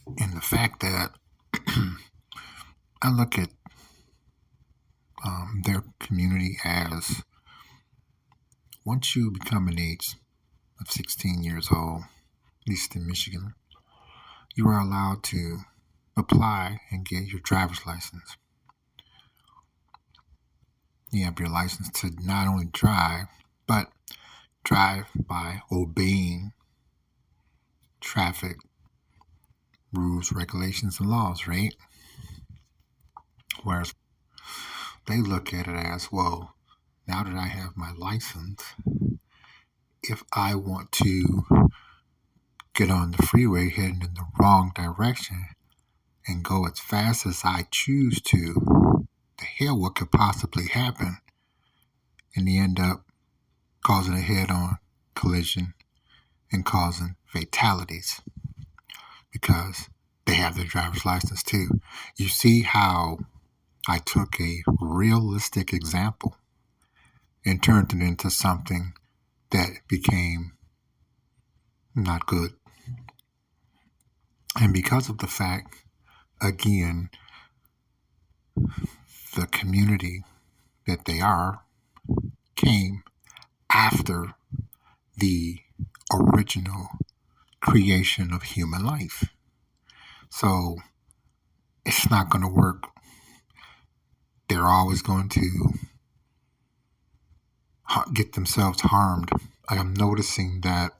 And the fact that I look at their community as once you become an age of 16 years old, at least in Michigan, you are allowed to apply and get your driver's license. You have your license to not only drive, but drive by obeying traffic rules, regulations, and laws, right? Whereas they look at it as, well, now that I have my license, if I want to get on the freeway heading in the wrong direction and go as fast as I choose to, the hell what could possibly happen? And they end up causing a head-on collision and causing fatalities because they have their driver's license too. You see how I took a realistic example and turned it into something that became not good. And because of the fact, again, the community that they are came after the original creation of human life. So it's not going to work. They're always going to get themselves harmed. I am noticing that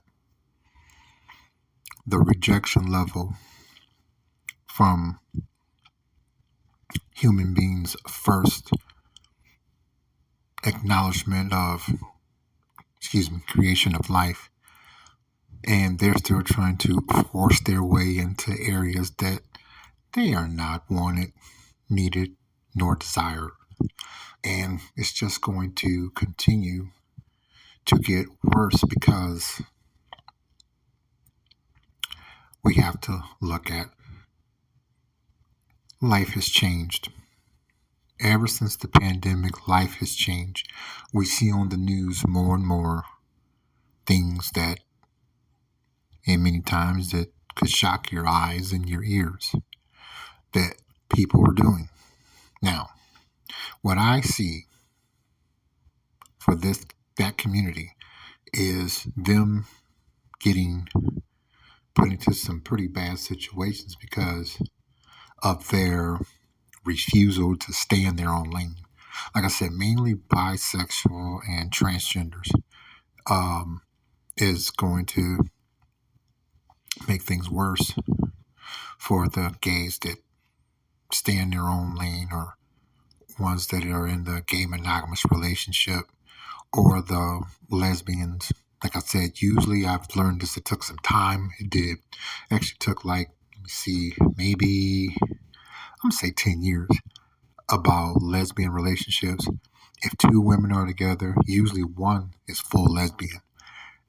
the rejection level from human beings' first acknowledgement of, creation of life, and they're still trying to force their way into areas that they are not wanted, needed, nor desired. And it's just going to continue to get worse because we have to look at life has changed. Ever since the pandemic, life has changed. We see on the news more and more things that, and many times, that could shock your eyes and your ears that people are doing. Now, what I see for that community is them getting put into some pretty bad situations because of their refusal to stay in their own lane. Like I said, mainly bisexual and transgenders is going to make things worse for the gays that stay in their own lane, or ones that are in the gay monogamous relationship, or the lesbians. Like I said, usually I've learned this. It took some time. It did. Actually took maybe, I'm going to say 10 years about lesbian relationships. If two women are together, usually one is full lesbian,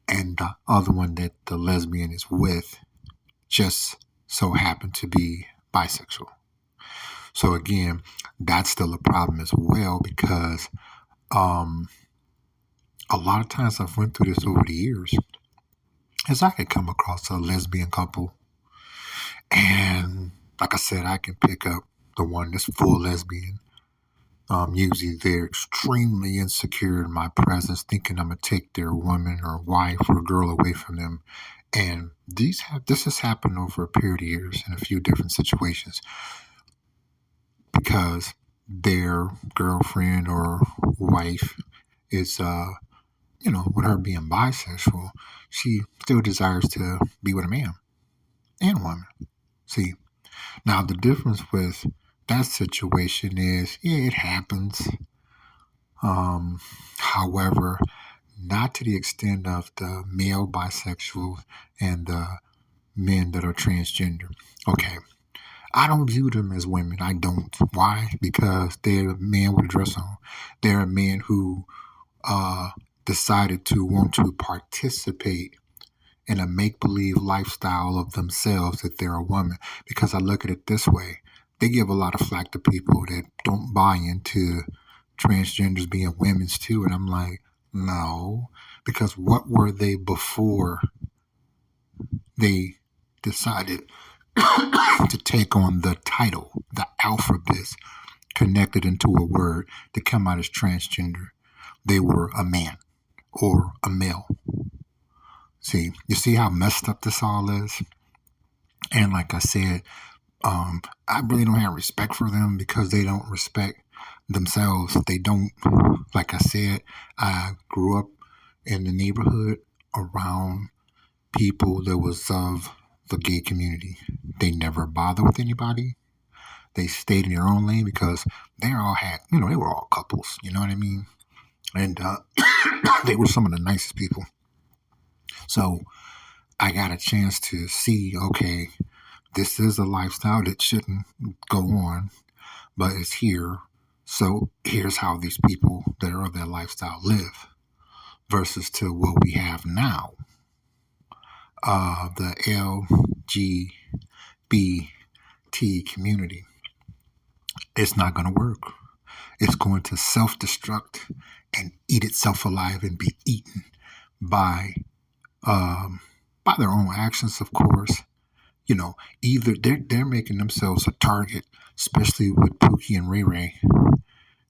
and the other one that the lesbian is with just so happened to be bisexual. So again, that's still a problem as well because a lot of times I've went through this over the years is I could come across a lesbian couple, and like I said, I can pick up the one that's full lesbian. Usually they're extremely insecure in my presence, thinking I'm going to take their woman or wife or girl away from them. And this has happened over a period of years in a few different situations because their girlfriend or wife is, with her being bisexual, she still desires to be with a man and woman. See, now the difference with that situation is, yeah, it happens. However, not to the extent of the male bisexual and the men that are transgender. Okay, I don't view them as women. I don't. Why? Because they're men with a dress on. They're a man who decided to want to participate in a make-believe lifestyle of themselves that they're a woman. Because I look at it this way. They give a lot of flack to people that don't buy into transgenders being women's too. And I'm like, no. Because what were they before they decided to take on the title, the alphabet connected into a word to come out as transgender. They were a man or a male. See, you see how messed up this all is? And like I said, I really don't have respect for them because they don't respect themselves. They don't, like I said, I grew up in the neighborhood around people that was of the gay community. They never bothered with anybody. They stayed in their own lane because they all had, they were all couples. You know what I mean? And they were some of the nicest people. So I got a chance to see, okay, this is a lifestyle that shouldn't go on, but it's here. So here's how these people that are of that lifestyle live versus to what we have now. The LGBT community. It's not going to work. It's going to self-destruct and eat itself alive and be eaten by their own actions, of course. Either they're making themselves a target, especially with Pookie and Ray Ray.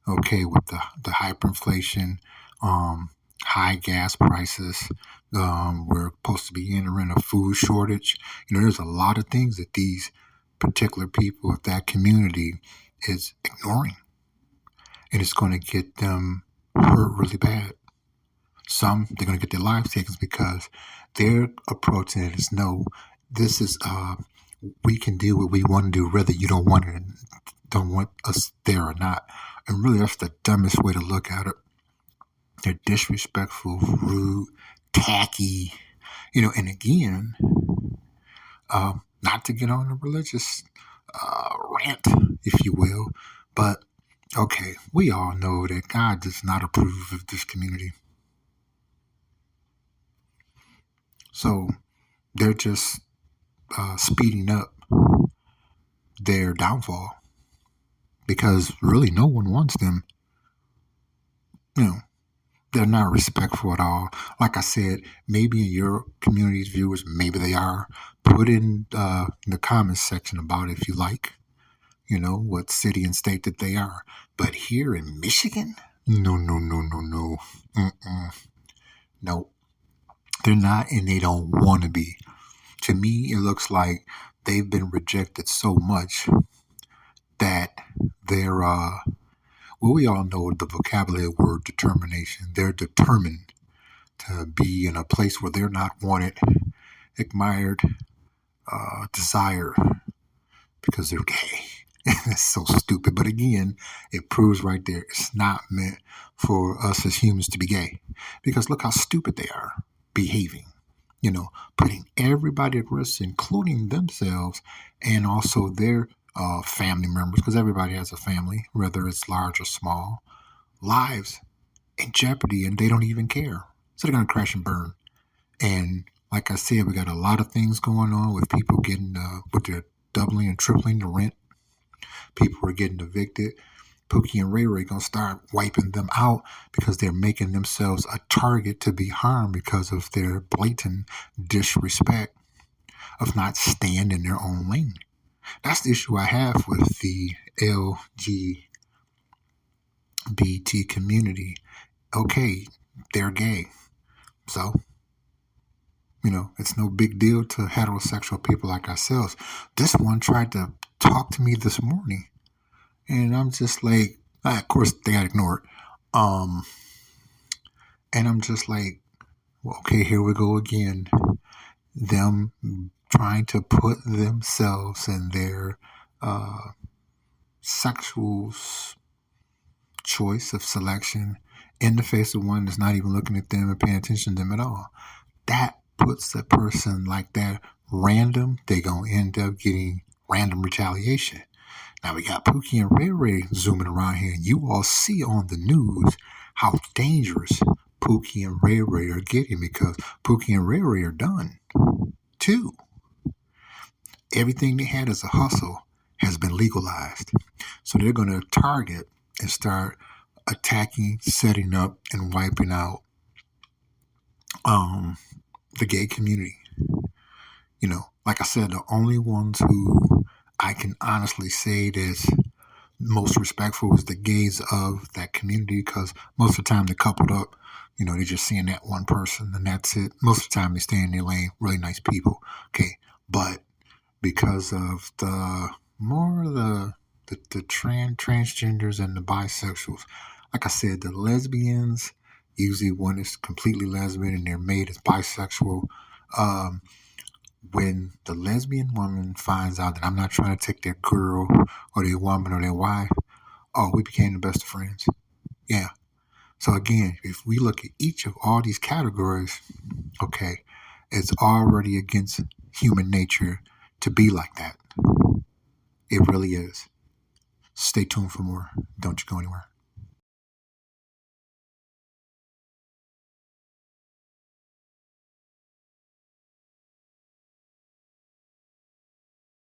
Okay, with the hyperinflation, high gas prices. We're supposed to be entering a food shortage. There's a lot of things that these particular people of that community is ignoring, and it's going to get them hurt really bad. Some, they're going to get their lives taken because their approach to it is no, this is we can do what we want to do, whether you don't want us there or not. And really, that's the dumbest way to look at it. They're disrespectful, rude, tacky, and again, not to get on a religious rant, if you will, but okay, we all know that God does not approve of this community. So they're just speeding up their downfall because really no one wants them. They're not respectful at all. Like I said, maybe in your community's viewers, maybe they are. Put in the comments section about it if you like. What city and state that they are. But here in Michigan, no. No, they're not, and they don't want to be. To me, it looks like they've been rejected so much that they're, we all know the vocabulary word determination. They're determined to be in a place where they're not wanted, admired, desired, because they're gay. That's so stupid. But again, it proves right there it's not meant for us as humans to be gay. Because look how stupid they are behaving. Putting everybody at risk, including themselves and also their family members, because everybody has a family, whether it's large or small, lives in jeopardy, and they don't even care. So they're going to crash and burn. And like I said, we got a lot of things going on with people getting, with their doubling and tripling the rent. People are getting evicted. Pookie and Ray Ray going to start wiping them out because they're making themselves a target to be harmed because of their blatant disrespect of not staying in their own lane. That's the issue I have with the LGBT community. Okay, they're gay. So, it's no big deal to heterosexual people like ourselves. This one tried to talk to me this morning. And I'm just like, of course, they got ignored. And I'm just like, well, okay, here we go again. Them trying to put themselves and their sexual choice of selection in the face of one that's not even looking at them and paying attention to them at all. That puts a person like that random. They're going to end up getting random retaliation. Now we got Pookie and Ray Ray zooming around here, and you all see on the news how dangerous Pookie and Ray Ray are getting because Pookie and Ray Ray are done too. Everything they had as a hustle has been legalized. So they're going to target and start attacking, setting up, and wiping out the gay community. Like I said, the only ones who I can honestly say that's most respectful is the gays of that community, because most of the time they're coupled up. They're just seeing that one person and that's it. Most of the time they stay in their lane, really nice people. Okay. But because of the more the transgenders and the bisexuals, like I said, the lesbians, usually one is completely lesbian and they're made as bisexual. Um, when the lesbian woman finds out that I'm not trying to take their girl or their woman or their wife, oh, we became the best of friends. Yeah. So again, if we look at each of all these categories, okay, it's already against human nature to be like that. It really is. Stay tuned for more. Don't you go anywhere.